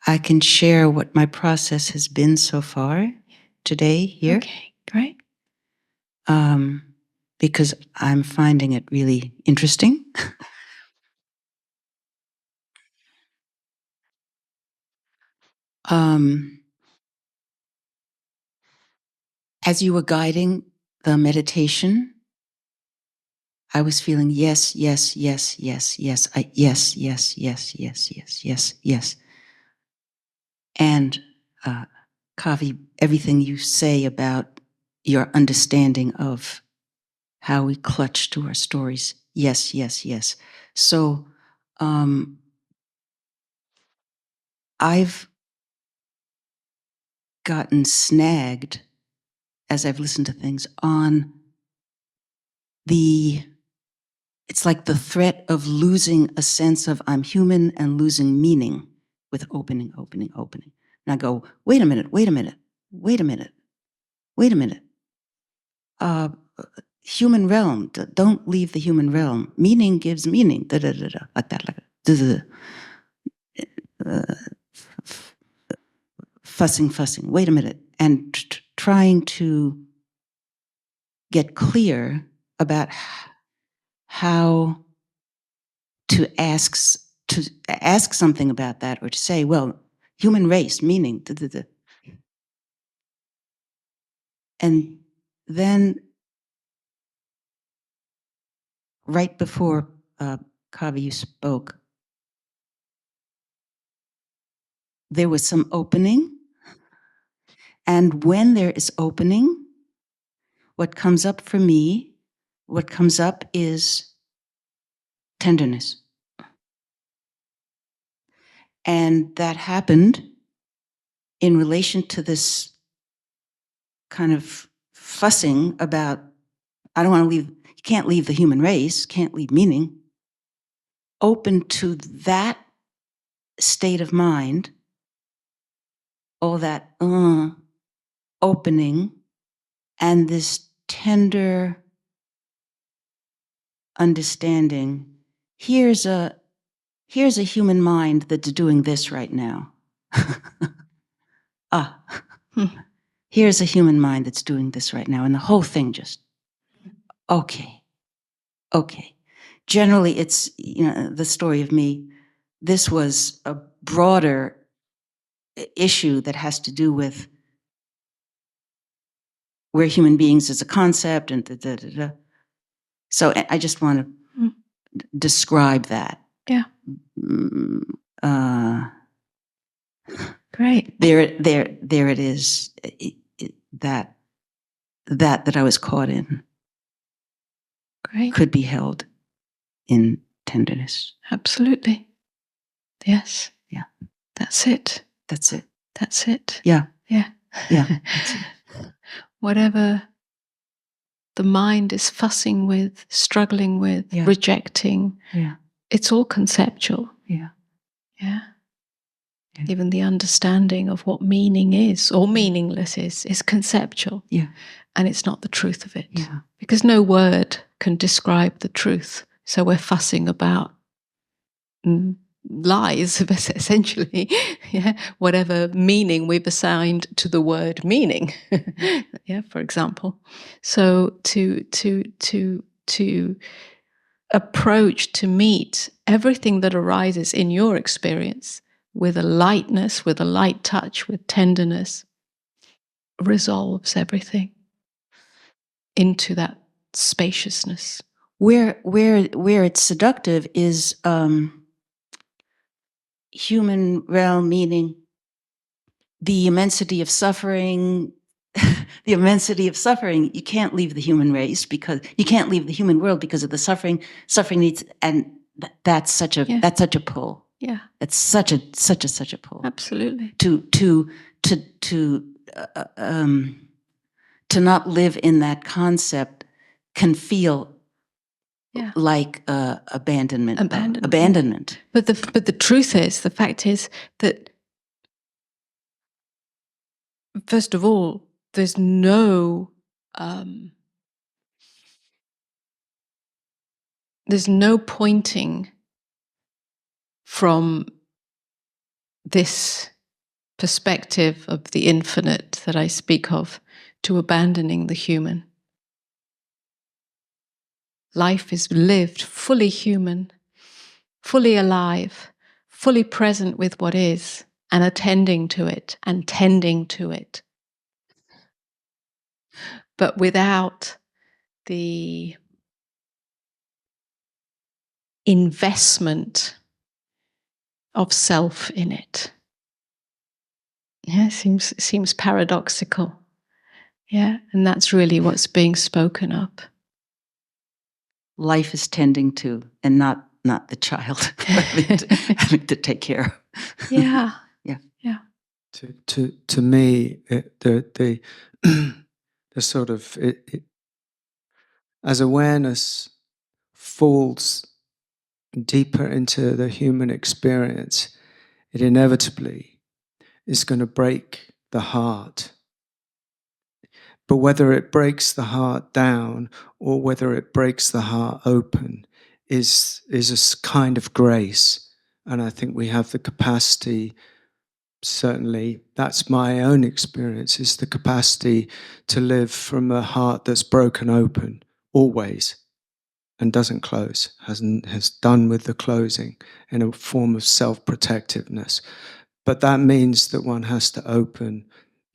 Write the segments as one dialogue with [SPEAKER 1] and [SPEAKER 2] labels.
[SPEAKER 1] I can share what my process has been so far today here.
[SPEAKER 2] Okay, great.
[SPEAKER 1] Because I'm finding it really interesting. As you were guiding the meditation, I was feeling yes, yes, yes, yes, yes, yes, yes, yes, yes, yes, yes, yes. And Kavi, everything you say about your understanding of how we clutch to our stories, yes, yes, yes. So I've gotten snagged as I've listened to things on it's like the threat of losing a sense of I'm human and losing meaning with opening. And I go, wait a minute. Human realm, don't leave the human realm. Meaning gives meaning, like that, fussing. Wait a minute. And trying to get clear about how to ask something about that, or to say, well, human race, meaning, and then right before Kavi, you spoke, there was some opening, and when there is opening, what comes up for me, what comes up is tenderness. And that happened in relation to this kind of fussing about, I don't want to leave, you can't leave the human race, can't leave meaning. Open to that state of mind, all that opening, and this tender understanding. Here's a human mind that's doing this right now. Here's a human mind that's doing this right now, and the whole thing just okay. Generally, it's the story of me. This was a broader issue that has to do with we're human beings as a concept, and So I just want to describe that.
[SPEAKER 2] Yeah. Great.
[SPEAKER 1] There it is. That I was caught in.
[SPEAKER 2] Great.
[SPEAKER 1] Could be held in tenderness.
[SPEAKER 2] Absolutely. Yes.
[SPEAKER 1] Yeah.
[SPEAKER 2] That's it.
[SPEAKER 1] That's it.
[SPEAKER 2] That's it.
[SPEAKER 1] Yeah.
[SPEAKER 2] Yeah.
[SPEAKER 1] Yeah. That's it.
[SPEAKER 2] Whatever the mind is fussing with, struggling with, rejecting, it's all conceptual.
[SPEAKER 1] Yeah.
[SPEAKER 2] Even the understanding of what meaning is or meaningless is conceptual.
[SPEAKER 1] Yeah.
[SPEAKER 2] And it's not the truth of it.
[SPEAKER 1] Yeah.
[SPEAKER 2] Because no word can describe the truth. So we're fussing about lies, essentially. Whatever meaning we've assigned to the word meaning. For example. So to approach, to meet everything that arises in your experience with a lightness, with a light touch, with tenderness, resolves everything into that spaciousness.
[SPEAKER 1] Where it's seductive is human realm, meaning the immensity of suffering. The immensity of suffering. You can't leave the human race because you can't leave the human world because of the suffering. Suffering needs, and that's such a pull.
[SPEAKER 2] Yeah,
[SPEAKER 1] it's such a pull.
[SPEAKER 2] Absolutely.
[SPEAKER 1] To not live in that concept can feel like abandonment.
[SPEAKER 2] But the truth is, the fact is that first of all, there's no pointing from this perspective of the infinite that I speak of, to abandoning the human. Life is lived fully human, fully alive, fully present with what is, and attending to it and tending to it. But without the investment of self in it. Yeah, seems paradoxical. Yeah, and that's really what's being spoken of.
[SPEAKER 1] Life is tending to, and not the child having to take care of.
[SPEAKER 2] Yeah.
[SPEAKER 1] Yeah.
[SPEAKER 2] Yeah.
[SPEAKER 3] To me, the sort of as awareness falls deeper into the human experience, it inevitably is going to break the heart. But whether it breaks the heart down or whether it breaks the heart open is a kind of grace. And I think we have the capacity, certainly that's my own experience, is the capacity to live from a heart that's broken open always and doesn't close, has done with the closing in a form of self-protectiveness. But that means that one has to open,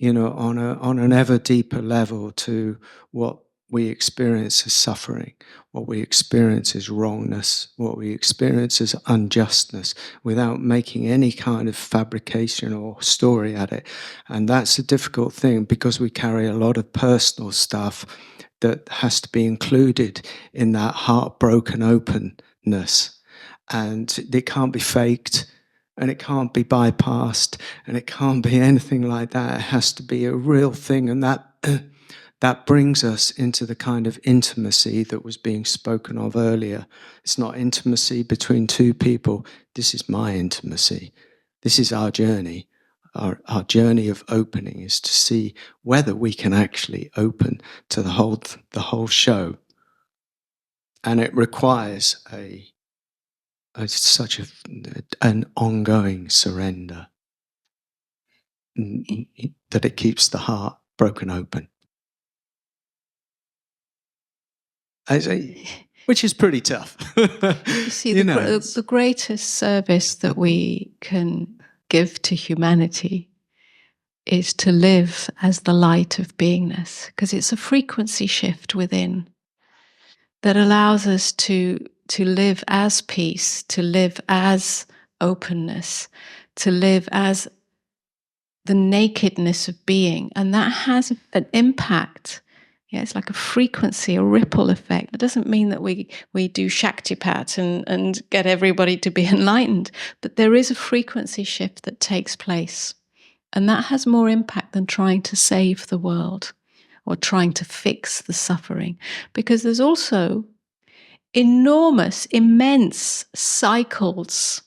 [SPEAKER 3] on an ever deeper level to what we experience as suffering, what we experience as wrongness, what we experience as unjustness, without making any kind of fabrication or story at it. And that's a difficult thing because we carry a lot of personal stuff that has to be included in that heartbroken openness. And it can't be faked, and it can't be bypassed, and it can't be anything like that. It has to be a real thing, and that brings us into the kind of intimacy that was being spoken of earlier. It's not intimacy between two people. This is my intimacy. This is our journey. Our journey of opening is to see whether we can actually open to the whole show. And it requires such an ongoing surrender that it keeps the heart broken open. Which is pretty tough.
[SPEAKER 2] You see, the greatest service that we can give to humanity is to live as the light of beingness, because it's a frequency shift within that allows us to live as peace, to live as openness, to live as the nakedness of being. And that has an impact. Yeah, it's like a frequency, a ripple effect. It doesn't mean that we do Shaktipat and get everybody to be enlightened, but there is a frequency shift that takes place. And that has more impact than trying to save the world or trying to fix the suffering. Because there's also enormous, immense cycles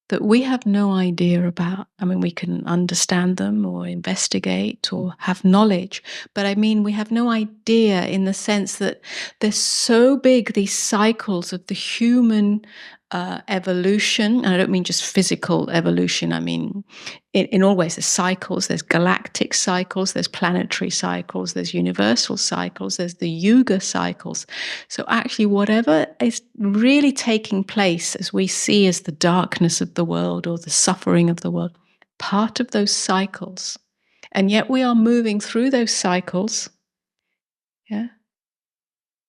[SPEAKER 2] that we have no idea about. I mean, we can understand them or investigate or have knowledge, but I mean, we have no idea in the sense that they're so big, these cycles of the human evolution. And I don't mean just physical evolution. I mean, in all ways, there's cycles. There's galactic cycles, there's planetary cycles, there's universal cycles, there's the yuga cycles. So actually, whatever is really taking place as we see as the darkness of the world or the suffering of the world, part of those cycles. And yet we are moving through those cycles. Yeah.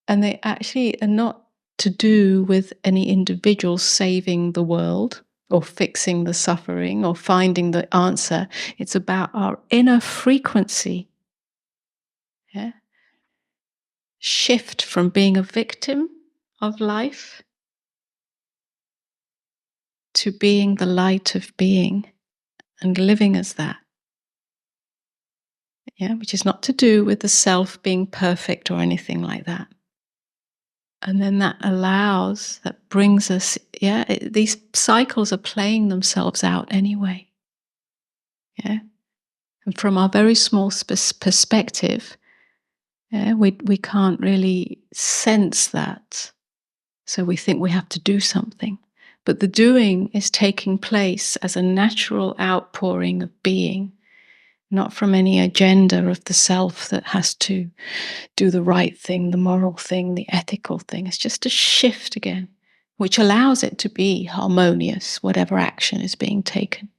[SPEAKER 2] And they actually are not to do with any individual saving the world or fixing the suffering or finding the answer. It's about our inner frequency. Yeah? Shift from being a victim of life to being the light of being and living as that. Yeah, which is not to do with the self being perfect or anything like that. And then that brings us, these cycles are playing themselves out anyway. Yeah. And from our very small perspective, we can't really sense that. So we think we have to do something. But the doing is taking place as a natural outpouring of being, not from any agenda of the self that has to do the right thing, the moral thing, the ethical thing. It's just a shift again, which allows it to be harmonious, whatever action is being taken.